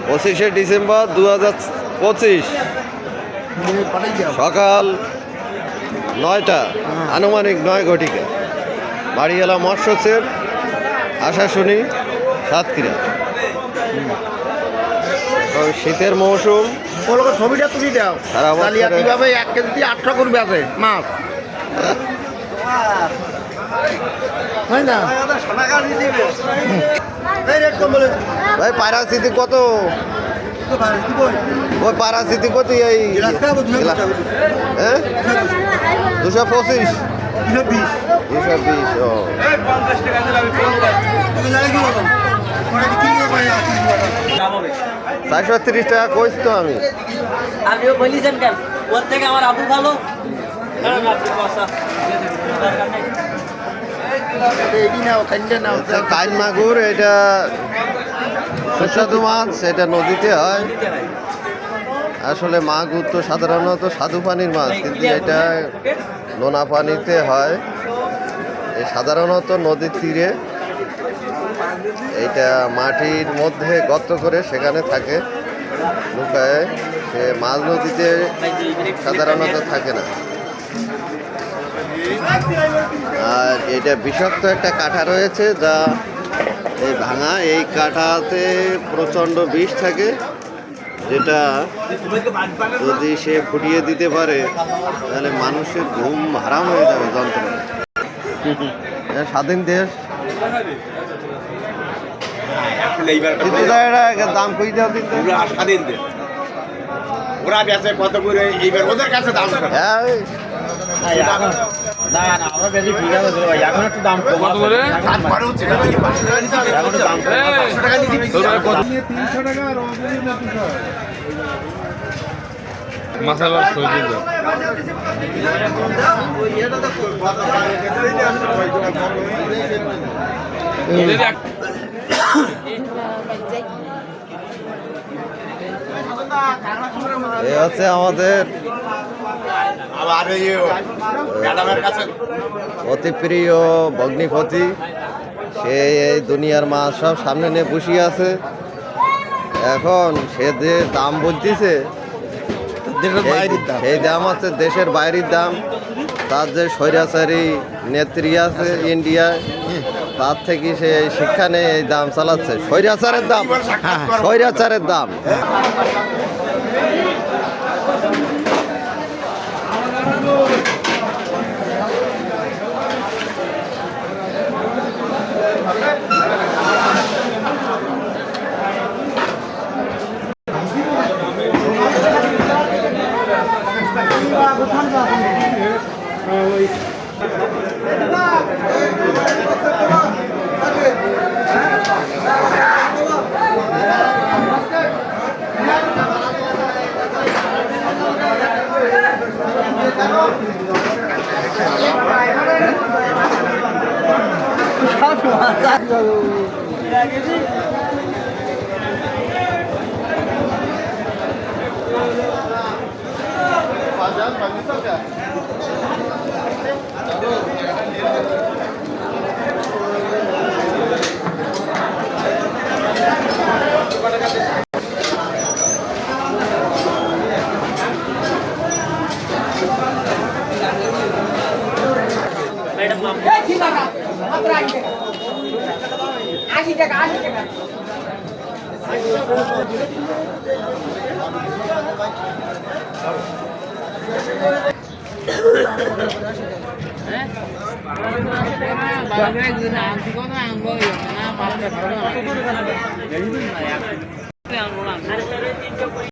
25শে December 2025 সকাল 9টা আনুমানিক 9 ঘটিকা বাড়িওয়ালা মৎস্যের আশা শুনি সাতক্ষীরা। শীতের মৌসুম ছবিটা তুলি দাও সারা বছরে কিভাবে 1 কেজি 800 করবে আছে মাছ হয় না ভাই পায়রাচিতি কত? ওই পায়রাচিতি কত? এই 225 220 ও 430 টাকা কইছি তো আমি। আপনিও বলিছেন কেন? ওর থেকে আমার আবু ভালো। কাইন মাগুর এটা সুস্বাদু মাছ, এটা নদীতে হয়। আসলে মাগুর তো সাধারণত স্বাদু পানির মাছ, কিন্তু এটা নোনা পানিতে হয়। সাধারণত নদীর তীরে এইটা মাটির মধ্যে গর্ত করে সেখানে থাকে লুকায়। সে মাঝ নদীতে সাধারণত থাকে না। আর এটা বিষাক্ত একটা কাঁটা রয়েছে, যা এই ভাঙা এই কাঁটাতে প্রচণ্ড বিষ থাকে, যেটা যদি সে ফুটিয়ে দিতে পারে তাহলে মানুষের ঘুম হারাম হয়ে যাবে যন্ত্রণা। স্বাধীন দেশ দাম কই দেওয়া স্বাধীন দেশ ওরা বেঁচে কত করে এইবার ওদের কাছে দাম হ্যাঁ আমরা বেশি ঠিক আছে ভাই এখন একটু দাম কম করে মাসালা সইতে দাও এই হচ্ছে আমাদের অতি প্রিয় ভগ্নিপতি। সে এই দুনিয়ার মাছ সব সামনে নিয়ে বসিয়ে আছে। এখন সে যে দাম বলতেছে সেই দাম হচ্ছে দেশের বাইরের দাম। তার যে স্বৈরাচারী নেত্রী আছে ইন্ডিয়ায়, তার থেকে সে শিক্ষা নিয়ে এই দাম চালাচ্ছে। স্বৈরাচারের দাম, স্বৈরাচারের দাম।